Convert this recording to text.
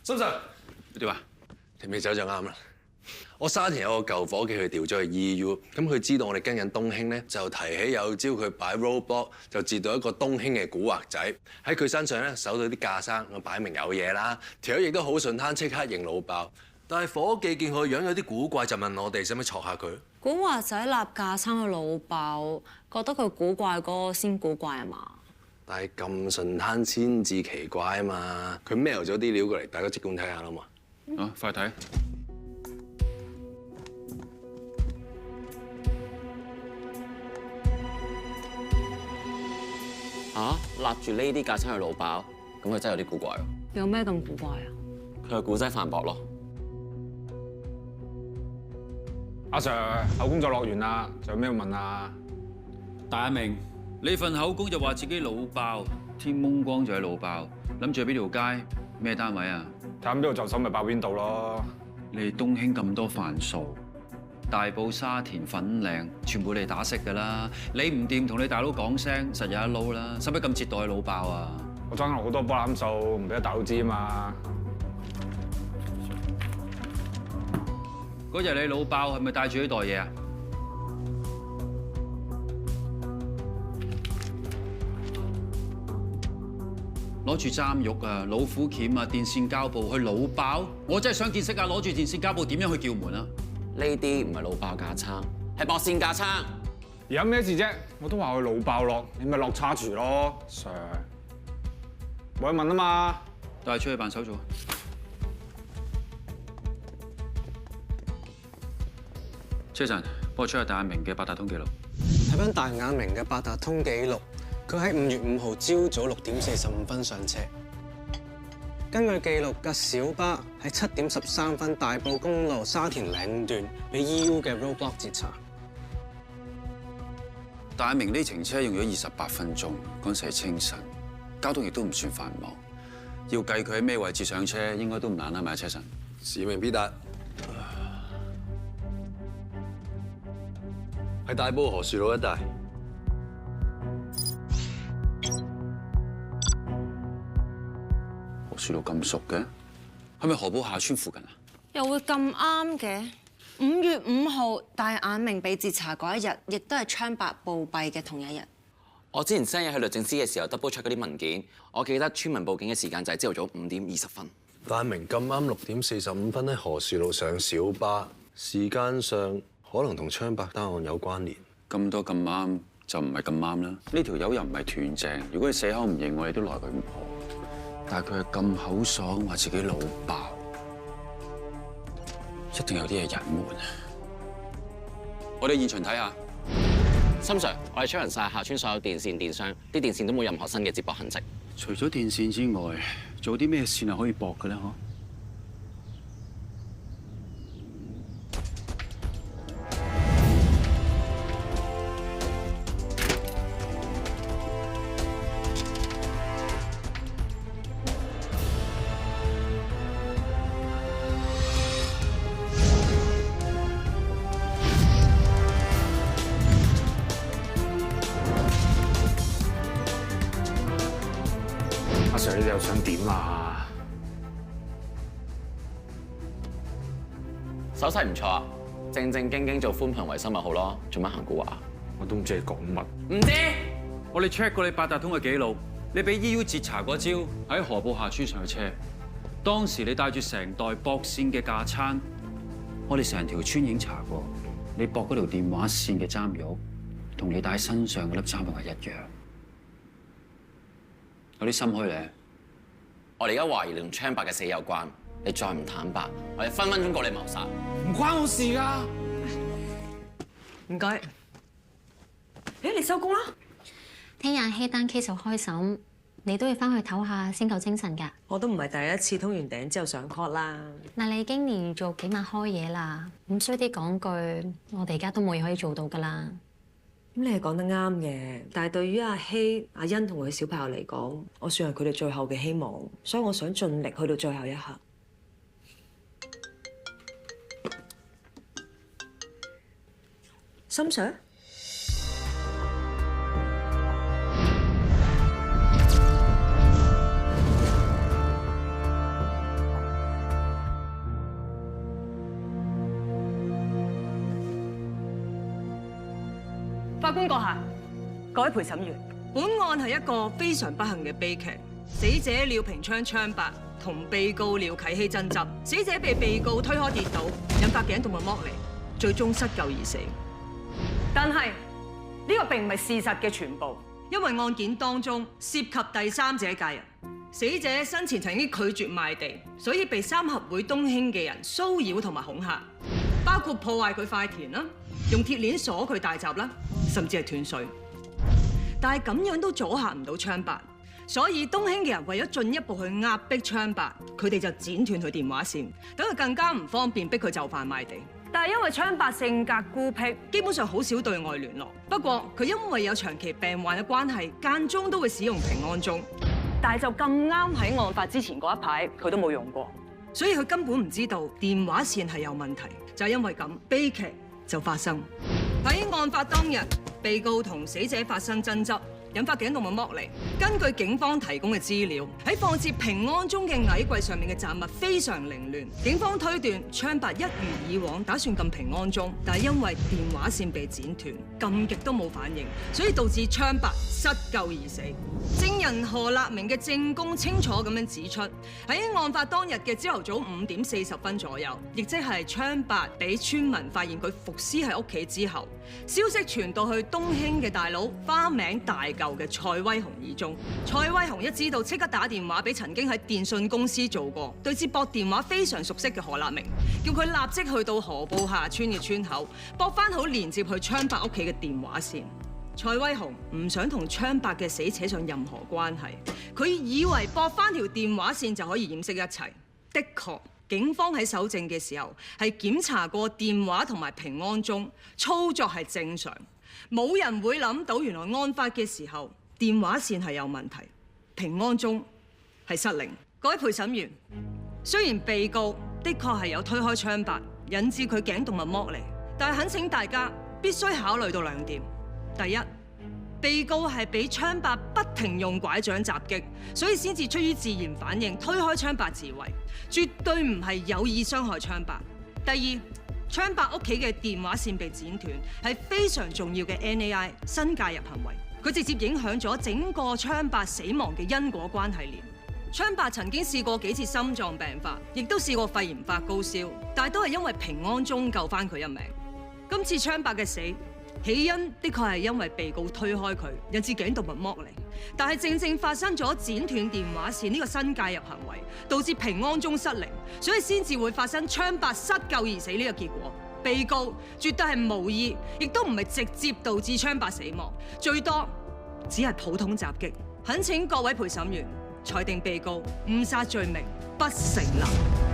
心 Sir， 點啊？條尾走就啱啦。我沙田有個舊伙計，佢調咗去 EU， 咁佢知道我哋跟緊東興咧，就提起有朝佢擺 roadblock， 就截到一個東興嘅古惑仔喺佢身上咧，搜到啲架生，我擺明有嘢啦。條友亦都好順攤，即刻認老爆。但係伙計見佢樣有啲古怪，就問我哋使唔使戳下佢？古惑仔立架撐去老爆，覺得佢古怪嗰個先古怪啊嘛？但係咁順攤先至奇怪啊嘛！佢 mail 咗啲料過嚟，大家即管睇下啦嘛。啊，快睇！立住呢啲架撐去老爆，咁佢真係有啲古怪喎。有咩咁古怪啊？佢係古仔反駁咯。阿 Sir， 口供就落完啦，仲有咩要問啊？大明，你份口供就話自己老爆，天蒙光就係老爆，諗住去邊條街咩單位啊？睇下邊度就手咪爆邊度咯。你哋東興咁多範數，大埔、沙田、粉嶺，全部你打識㗎啦。你唔掂，同你大佬講聲，實有一撈啦。使乜咁折墮去老爆啊？我爭好多波攬數，唔俾得大佬知啊嘛。嗰日你老爆係咪帶住呢袋嘢啊？攞住針肉啊、老虎鉗啊、電線膠布去老爆？我真係想見識下攞住電線膠布點樣去叫門啊！呢啲唔係老爆架撐，係駁線架撐。有咩事啫？我都話佢老爆落，你咪落叉住咯，Sir。冇人問啊嘛。帶出去辦手續。車神，幫我出下大眼明嘅八達通記錄。睇翻大眼明嘅八達通記錄，佢喺5月5號朝早6點45分上車。根據記錄，架小巴喺7點13分大埔公路沙田嶺段俾 EU 嘅 roadblock 截查。大眼明呢程車用咗28分鐘，嗰陣時係清晨，交通亦都唔算繁忙。要計佢喺咩位置上車，應該都唔難啦，咪車神。使命必達。喺大埔河樹路一帶。河樹路咁熟嘅，係咪河埔下村附近啊？又會咁啱嘅？5月5號大眼明被截查嗰一日，亦都係槍白暴斃嘅同一日。我之前 send 嘢去律政司嘅時候 double check 嗰啲文件，我記得村民報警嘅時間就係朝頭早5點20分。大眼明咁啱6點45分喺河樹路上小巴，時間上可能同槍白單案有關聯。咁多咁啱就唔係咁啱啦。呢條友又唔係斷正，如果佢死口唔認，我哋都奈佢唔何。但係佢係咁口爽，話自己老爆，一定有啲嘢隱瞞啊！我哋現場睇下。心 Sir， 我哋 check 勻晒下村所有電線、電箱，啲電線都冇任何新嘅接駁痕跡。除咗電線之外，仲有啲咩線係可以駁嘅咧？嗬？阿 Sir， 你又想點啊？手勢唔錯啊，正正經經做寬頻維修咪好咯，做乜行古話？我都唔知你講乜。唔知。我哋 check 過你八達通嘅記錄，你俾 EU 截查嗰朝喺河埔下村上車，當時你帶住成袋駁線嘅架撐，我哋成條村已經查過，你駁嗰條電話線嘅針肉，同你帶喺身上嗰粒針肉係一樣，有啲心虛咧。我哋而家懷疑你同槍白嘅死有關，你再唔坦白，我哋分分鐘告你謀殺。唔關我事㗎。唔該。你收工啦。聽日希丹 case 就開審，你都要翻去唞下先夠精神㗎。我都唔係第一次通完頂之後上 court 啦。嗱，你已經連續幾晚開嘢啦，咁衰啲講句，我哋而家都冇嘢可以做到㗎啦。咁你係講得啱嘅，但係對於阿希、阿欣同佢小朋友嚟講，我算係佢哋最後嘅希望，所以我想盡力去到最後一刻。心 Sir？法官閣下，各位陪審員，本案係一個非常不幸嘅悲劇。死者廖平昌槍白同被告廖啟希爭執，死者被告推開跌倒，引發頸動脈剝離，最終失救而死。但係呢個並唔係事實嘅全部，因為案件當中涉及第三者介入。死者生前曾經拒絕賣地，所以被三合會東興嘅人騷擾同埋恐嚇，包括破壞佢塊田啦，用鐵鏈鎖佢大閘啦，甚至係斷水。但係咁樣都阻嚇唔到槍白。所以東興嘅人為咗進一步去壓迫槍白，佢哋就剪斷佢電話線，等佢更加唔方便逼佢就範賣地。但係因為槍白性格孤僻，基本上好少對外聯絡。不過佢因為有長期病患嘅關係，間中都會使用平安鐘。但係就咁啱喺案發之前嗰一排，佢都冇用過，所以佢根本唔知道電話線係有問題。就係因為咁，悲劇就發生喺案發當日，被告同死者發生爭執，引發頸動脈剝離。根據警方提供嘅資料，喺放置平安鐘嘅矮櫃上面嘅雜物非常凌亂。警方推斷槍白一如以往打算撳平安鐘，但係因為電話線被剪斷，撳極都冇反應，所以導致槍白失救而死。證人何立明嘅證供清楚咁樣指出，喺案發當日嘅朝頭早5點40分左右，亦即係槍白俾村民發現佢伏屍喺屋企之後，消息傳到去東興嘅大佬花名大舊嘅蔡威雄耳中。蔡威雄一知道，即刻打電話俾曾經喺電信公司做過、對接駁電話非常熟悉嘅何立明，叫佢立即去到河埔下村嘅村口，駁翻好連接去槍白屋企嘅電話線。蔡威雄唔想同槍白嘅死扯上任何關係，佢以為駁翻條電話線就可以掩飾一切。的確，警方喺搜證嘅時候係檢查過電話同埋平安鐘，操作係正常，冇人會諗到原來案發嘅時候電話線係有問題，平安鐘係失靈。各位陪審員，雖然被告的確係有推開槍白，引致佢頸動脈剝離，但係懇請大家必須考慮到2點。第一，被告係俾槍白不停用拐杖襲擊，所以先至出於自然反應推開槍白自衛，絕對唔係有意傷害槍白。第二，槍白屋企嘅電話線被剪斷係非常重要嘅 NAI 新介入行為，佢直接影響咗整個槍白死亡嘅因果關係鏈。槍白曾經試過幾次心臟病發，亦都試過肺炎發高燒，但係都係因為平安鐘救翻佢一命。今次槍白嘅死，起因的確係因為被告推開佢，引致頸動脈剝離。但係正發生咗剪斷電話線呢個新介入行為，導致平安鐘失靈，所以先至會發生槍白失救而死呢個結果。被告絕對係無意，亦都唔係直接導致槍白死亡，最多只係普通襲擊。懇請各位陪審員裁定被告誤殺罪名不成立。